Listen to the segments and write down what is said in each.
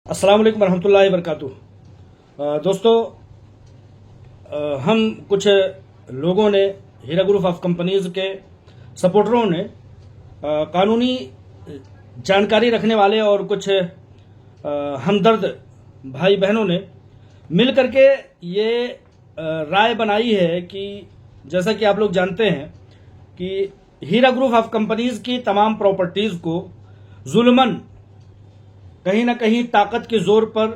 अस्सलाम वालेकुम रहमतुल्लाहि वबरकातुहू। दोस्तों, हम कुछ लोगों ने हीरा ग्रुप ऑफ कंपनीज के सपोर्टरों ने कानूनी जानकारी रखने वाले और कुछ हमदर्द भाई बहनों ने मिल करके ये राय बनाई है कि जैसा कि आप लोग जानते हैं कि हीरा ग्रुप ऑफ कंपनीज की तमाम प्रॉपर्टीज को जुल्मन कहीं ना कहीं ताकत के जोर पर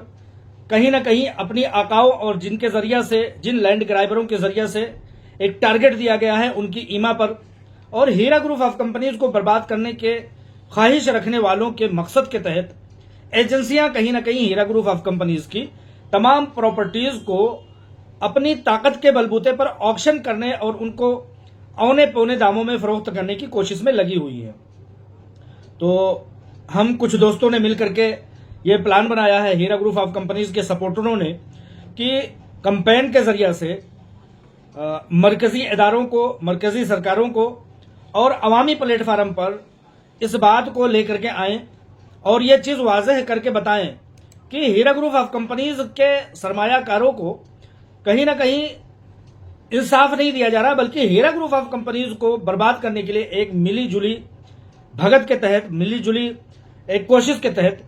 कहीं ना कहीं अपनी आकाओं और जिनके जरिया से जिन लैंड ग्राइबरों के जरिया से एक टारगेट दिया गया है उनकी ईमा पर और हीरा ग्रुप ऑफ कंपनीज को बर्बाद करने के ख्वाहिश रखने वालों के मकसद के तहत एजेंसियां कहीं ना कहीं हीरा ग्रुप ऑफ कंपनीज की तमाम प्रॉपर्टीज को अपनी ताकत के बलबूते पर ऑक्शन करने और उनको औने पौने दामों में फरोख्त करने की कोशिश में लगी हुई है। तो हम कुछ दोस्तों ने मिलकर के ये प्लान बनाया है हीरा ग्रुप ऑफ कंपनीज के सपोर्टरों ने कि कैंपेन के जरिया से मरकजी इदारों को, मरकजी सरकारों को और अवामी प्लेटफार्म पर इस बात को लेकर के आएं और ये चीज़ वाजह करके बताएं कि हीरा ग्रुप ऑफ कंपनीज के सरमायाकारों को कहीं ना कहीं इंसाफ नहीं दिया जा रहा, बल्कि हीरा ग्रुप ऑफ कंपनीज को बर्बाद करने के लिए एक मिली जुली भगत के तहत, मिली जुली एक कोशिश के तहत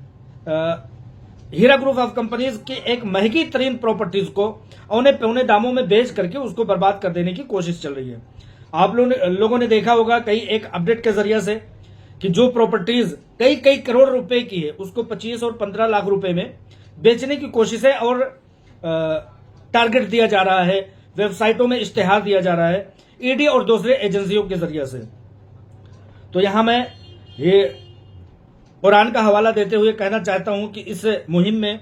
हीरा ग्रुप ऑफ कंपनीज की एक महंगी तरीन प्रॉपर्टीज को औने पौने दामों में बेच करके उसको बर्बाद कर देने की कोशिश चल रही है। आप लोगों ने देखा होगा कई एक अपडेट के जरिए से कि जो प्रॉपर्टीज कई कई करोड़ रुपए की है उसको 25 और 15 लाख रुपए में बेचने की कोशिश है और टारगेट दिया जा रहा है, वेबसाइटों में इश्तेहार दिया जा रहा है ईडी और दूसरे एजेंसियों के जरिए से। तो यहां मैं ये कुरान का हवाला देते हुए कहना चाहता हूं कि इस मुहिम में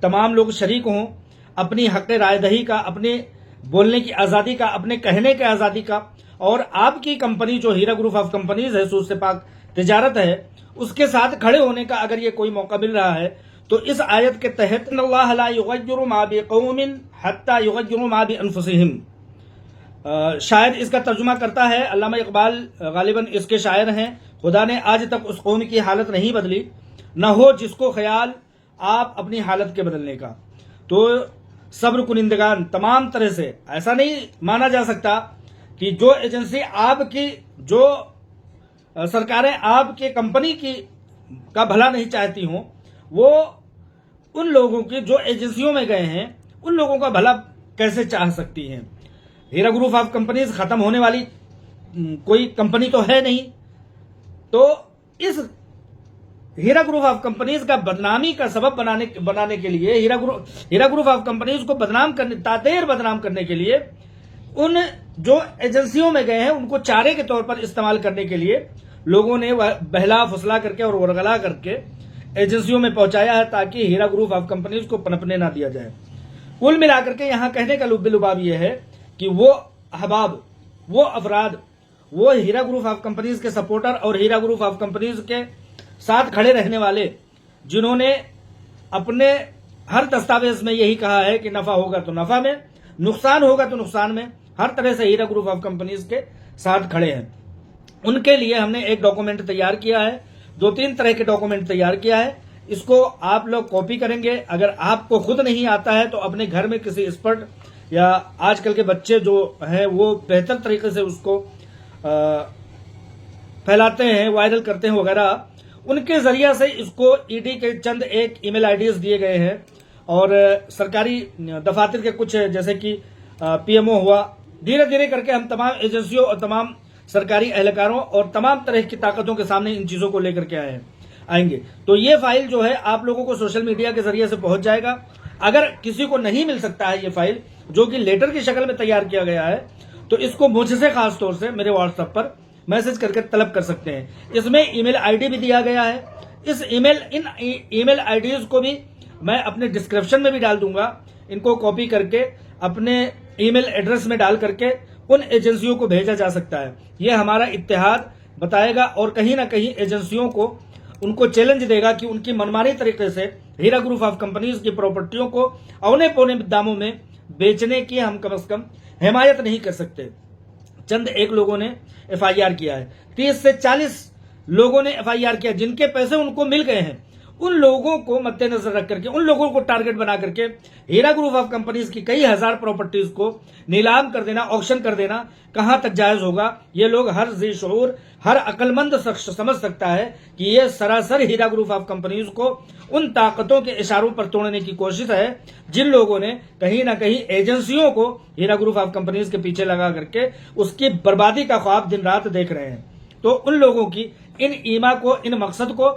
तमाम लोग शरीक हों, अपनी हक रायदही का, अपने बोलने की आज़ादी का, अपने कहने की आज़ादी का और आपकी कंपनी जो हीरा ग्रुप ऑफ कंपनीज है, सूद से पाक तिजारत है, उसके साथ खड़े होने का अगर ये कोई मौका मिल रहा है तो इस आयत के तहत अल्लाह ला युगय्यिरु मा बिक़ौमिन हत्ता युगय्यिरु मा बिअनफुसिहिम, शायद इसका तर्जुमा करता है अल्लामा इकबाल, गालिबन इसके शायर हैं, खुदा ने आज तक उस कौम की हालत नहीं बदली न हो जिसको ख्याल आप अपनी हालत के बदलने का। तो सब्र कुनिंदगान तमाम तरह से ऐसा नहीं माना जा सकता कि जो एजेंसी आपकी, जो सरकारें आपके कंपनी की का भला नहीं चाहती हों, वो उन लोगों की जो एजेंसियों में गए हैं उन लोगों का भला कैसे चाह सकती हैं। हीरा ग्रुप ऑफ कंपनीज खत्म होने वाली कोई कंपनी तो है नहीं, तो इस हीरा ग्रुप ऑफ कंपनीज का बदनामी का सबब बनाने के लिए, हीरा ग्रुप ऑफ कंपनीज को बदनाम करने, तातेर बदनाम करने के लिए उन जो एजेंसियों में गए हैं उनको चारे के तौर पर इस्तेमाल करने के लिए लोगों ने बहला फुसला करके और वरगला करके एजेंसियों में पहुंचाया है ताकि हीरा ग्रुप ऑफ कंपनीज को पनपने ना दिया जाए। कुल मिलाकर के यहां कहने का लुब्बे-लुबाब यह है कि वो अहबाब, वो अफराद, वो हीरा ग्रुप ऑफ कंपनीज के सपोर्टर और हीरा ग्रुप ऑफ कंपनीज के साथ खड़े रहने वाले जिन्होंने अपने हर दस्तावेज में यही कहा है कि नफा होगा तो नफा में, नुकसान होगा तो नुकसान में, हर तरह से हीरा ग्रुप ऑफ कंपनीज के साथ खड़े हैं। उनके लिए हमने एक डॉक्यूमेंट तैयार किया है, 2-3 तरह के डॉक्यूमेंट तैयार किया है। इसको आप लोग कॉपी करेंगे। अगर आपको खुद नहीं आता है तो अपने घर में किसी एक्सपर्ट या आजकल के बच्चे जो हैं वो बेहतर तरीके से उसको फैलाते हैं, वायरल करते हैं वगैरह, उनके जरिया से इसको ईडी के चंद एक ईमेल आईडीज दिए गए हैं और सरकारी दफातर के कुछ जैसे कि पीएमओ हुआ, धीरे धीरे करके हम तमाम एजेंसियों और तमाम सरकारी एहलकारों और तमाम तरह की ताकतों के सामने इन चीजों को लेकर के आएंगे। तो ये फाइल जो है आप लोगों को सोशल मीडिया के जरिए से पहुंच जाएगा। अगर किसी को नहीं मिल सकता है ये फाइल जो कि लेटर की शक्ल में तैयार किया गया है तो इसको मुझसे खास तौर से मेरे व्हाट्सएप पर मैसेज करके तलब कर सकते हैं। इसमें ईमेल आईडी भी दिया गया है। इन ईमेल आईडीज को भी मैं अपने डिस्क्रिप्शन में भी डाल दूंगा। इनको कॉपी करके अपने ईमेल एड्रेस में डाल करके उन एजेंसियों को भेजा जा सकता है। यह हमारा इत्तेहाद बताएगा और कहीं ना कहीं एजेंसियों को उनको चैलेंज देगा कि उनकी मनमानी तरीके से हीरा ग्रुप ऑफ कंपनीज की प्रॉपर्टियों को औने पौने दामों में बेचने की हम कम से कम हिमायत नहीं कर सकते। चंद एक लोगों ने एफआईआर किया है, 30 से 40 लोगों ने एफआईआर किया जिनके पैसे उनको मिल गए हैं उन लोगों को मद्देनजर रख करके, उन लोगों को टारगेट बना करके हीरा ग्रुप ऑफ कंपनीज की कई हजार प्रॉपर्टीज को नीलाम कर देना, ऑक्शन कर देना कहां तक जायज होगा? ये लोग, हर जी-शऊर, हर अक्लमंद शख्स समझ सकता है कि ये सरासर हीरा ग्रुप ऑफ कंपनीज को उन ताकतों के इशारों पर तोड़ने की कोशिश है जिन लोगों ने कहीं ना कहीं एजेंसियों को हीरा ग्रुप ऑफ कंपनीज के पीछे लगा करके उसकी बर्बादी का ख्वाब दिन रात देख रहे हैं। तो उन लोगों की इन ईमा को, इन मकसद को,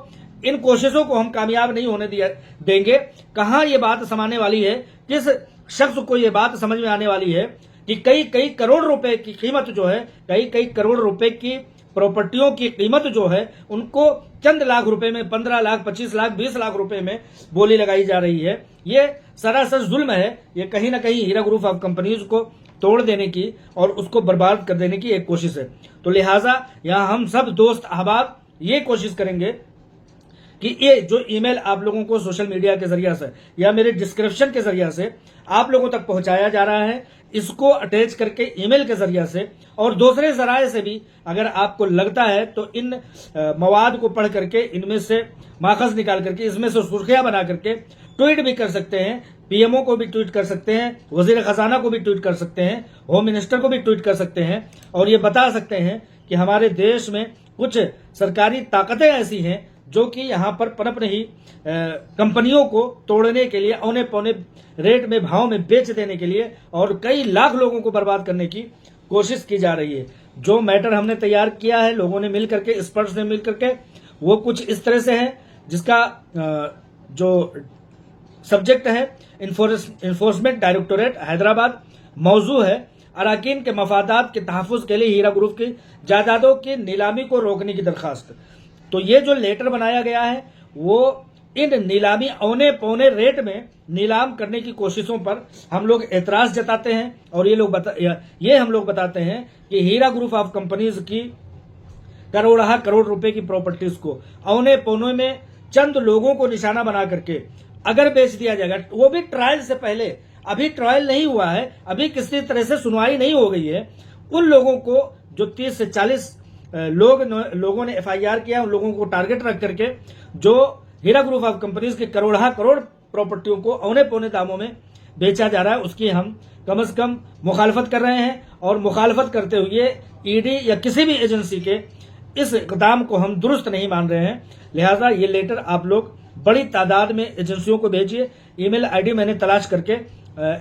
इन कोशिशों को हम कामयाब नहीं होने देंगे। कहां ये बात समाने वाली है, किस शख्स को ये बात समझ में आने वाली है कि कई कई करोड़ रुपए की कीमत जो है, कई कई करोड़ रुपए की प्रॉपर्टियों की कीमत जो है, उनको चंद लाख रुपए में, 15 लाख, 25 लाख, 20 लाख रुपए में बोली लगाई जा रही है। ये सरासर जुल्म है। ये कहीं ना कहीं हीरा ग्रुप ऑफ कंपनीज को तोड़ देने की और उसको बर्बाद कर देने की एक कोशिश है। तो लिहाजा यहां हम सब दोस्त अहबाब ये कोशिश करेंगे कि ये जो ईमेल आप लोगों को सोशल मीडिया के जरिए से या मेरे डिस्क्रिप्शन के जरिए से आप लोगों तक पहुंचाया जा रहा है, इसको अटैच करके ईमेल के जरिए से और दूसरे जराये से भी अगर आपको लगता है तो इन मवाद को पढ़ करके इनमें से माखज निकाल करके इसमें से सुर्खियां बना करके ट्वीट भी कर सकते हैं। पीएमओ को भी ट्वीट कर सकते हैं, वजीर खजाना को भी ट्वीट कर सकते हैं, होम मिनिस्टर को भी ट्वीट कर सकते हैं और ये बता सकते हैं कि हमारे देश में कुछ सरकारी ताकतें ऐसी हैं जो कि यहां पर पनप रही कंपनियों को तोड़ने के लिए, औने पौने रेट में, भाव में बेच देने के लिए और कई लाख लोगों को बर्बाद करने की कोशिश की जा रही है। जो मैटर हमने तैयार किया है लोगों ने मिल करके, एक्सपर्ट्स ने मिल करके, वो कुछ इस तरह से है जिसका जो सब्जेक्ट है इन्फोर्समेंट डायरेक्टोरेट हैदराबाद, मौजू है अराकीन के मफादात के तहफ़्फ़ुज़ के लिए हीरा ग्रुप की जायदादों की नीलामी को रोकने की दरखास्त। तो ये जो लेटर बनाया गया है वो इन नीलामी औने पौने रेट में नीलाम करने की कोशिशों पर हम लोग एतराज जताते हैं और ये हम लोग बताते हैं कि हीरा ग्रुप ऑफ कंपनीज की करोड़ रुपए की प्रॉपर्टीज को औने पौने में चंद लोगों को निशाना बना करके अगर बेच दिया जाएगा, वो भी ट्रायल से पहले, अभी ट्रायल नहीं हुआ है, अभी किसी तरह से सुनवाई नहीं हो गई है, उन लोगों को जो 30 से 40 लोगों ने एफआईआर किया, उन लोगों को टारगेट रख करके जो हीरा ग्रुप ऑफ कंपनीज के करोड़ प्रॉपर्टियों को औने पौने दामों में बेचा जा रहा है, उसकी हम कम से कम मुखालफत कर रहे हैं और मुखालफत करते हुए ईडी या किसी भी एजेंसी के इस इक़दाम को हम दुरुस्त नहीं मान रहे हैं। लिहाजा ये लेटर आप लोग बड़ी तादाद में एजेंसियों को भेजिए। ईमेल आईडी मैंने तलाश करके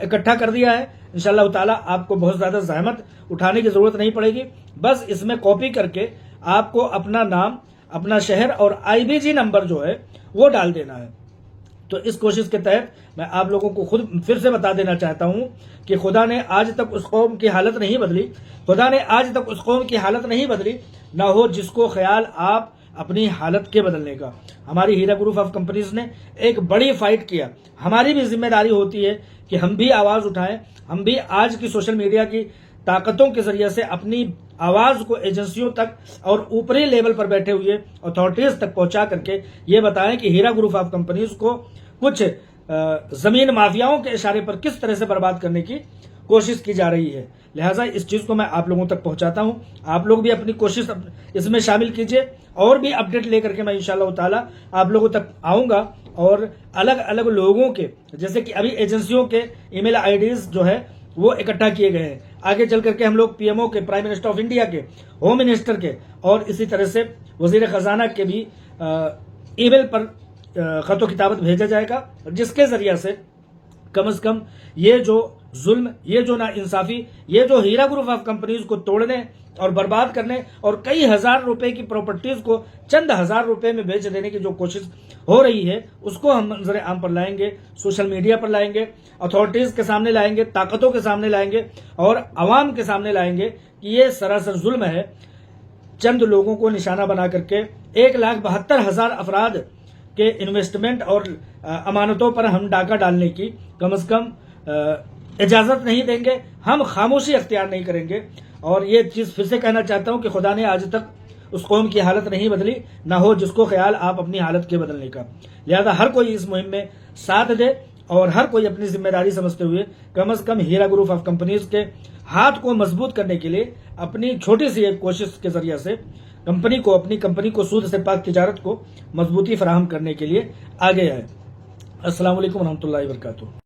इकट्ठा कर दिया है। इंशाअल्लाह ताला आपको बहुत ज्यादा जहमत उठाने की जरूरत नहीं पड़ेगी। बस इसमें कॉपी करके आपको अपना नाम, अपना शहर और आईबीजी नंबर जो है वो डाल देना है। तो इस कोशिश के तहत मैं आप लोगों को खुद फिर से बता देना चाहता हूं कि खुदा ने आज तक उस कौम की हालत नहीं बदली, खुदा ने आज तक उस कौम की हालत नहीं बदली, ना हो जिसको ख्याल आप अपनी हालत के बदलने का। हमारी हीरा ग्रुप ऑफ कंपनीज ने एक बड़ी फाइट किया। हमारी भी जिम्मेदारी होती है कि हम भी आवाज उठाएं, हम भी आज की सोशल मीडिया की ताकतों के जरिए से अपनी आवाज को एजेंसियों तक और ऊपरी लेवल पर बैठे हुए अथॉरिटीज तक पहुंचा करके ये बताएं कि हीरा ग्रुप ऑफ कंपनीज को कुछ जमीन माफियाओं के इशारे पर किस तरह से बर्बाद करने की कोशिश की जा रही है। लिहाजा इस चीज को मैं आप लोगों तक पहुंचाता हूं। आप लोग भी अपनी कोशिश इसमें शामिल कीजिए और भी अपडेट लेकर के मैं इंशाअल्लाह ताला आप लोगों तक आऊंगा और अलग अलग लोगों के, जैसे कि अभी एजेंसियों के ईमेल आईडीज जो है वो इकट्ठा किए गए हैं, आगे चल करके हम लोग पीएमओ के, प्राइम मिनिस्टर ऑफ इंडिया के, होम मिनिस्टर के और इसी तरह से वजीर खजाना के भी ईमेल पर खतो किताबत भेजा जाएगा, जिसके जरिए से कम ये जो जुल्म, ये जो नाइंसाफी, ये जो हीरा ग्रुप ऑफ कंपनीज को तोड़ने और बर्बाद करने और कई हजार रुपए की प्रॉपर्टीज को चंद हजार रुपए में बेच देने की जो कोशिश हो रही है उसको हम मंजर आम पर लाएंगे, सोशल मीडिया पर लाएंगे, अथॉरिटीज के सामने लाएंगे, ताकतों के सामने लाएंगे और अवाम के सामने लाएंगे कि ये सरासर जुल्म है। चंद लोगों को निशाना बना करके 1,72,000 अफराद के इन्वेस्टमेंट और अमानतों पर हम डाका डालने की कम से कम इजाजत नहीं देंगे, हम खामोशी अख्तियार नहीं करेंगे। और ये चीज फिर से कहना चाहता हूं कि खुदा ने आज तक उस कौम की हालत नहीं बदली, ना हो जिसको ख्याल आप अपनी हालत के बदलने का। लिहाजा हर कोई इस मुहिम में साथ दे और हर कोई अपनी जिम्मेदारी समझते हुए कम से कम हीरा ग्रुप ऑफ कंपनीज के हाथ को मजबूत करने के लिए अपनी छोटी सी एक कोशिश के जरिए से कंपनी को, अपनी कंपनी को सूद से पाक तिजारत को मजबूती फराहम करने के लिए आगे आए। अस्सलाम वालेकुम रहमतुल्लाहि व बरकातुहू।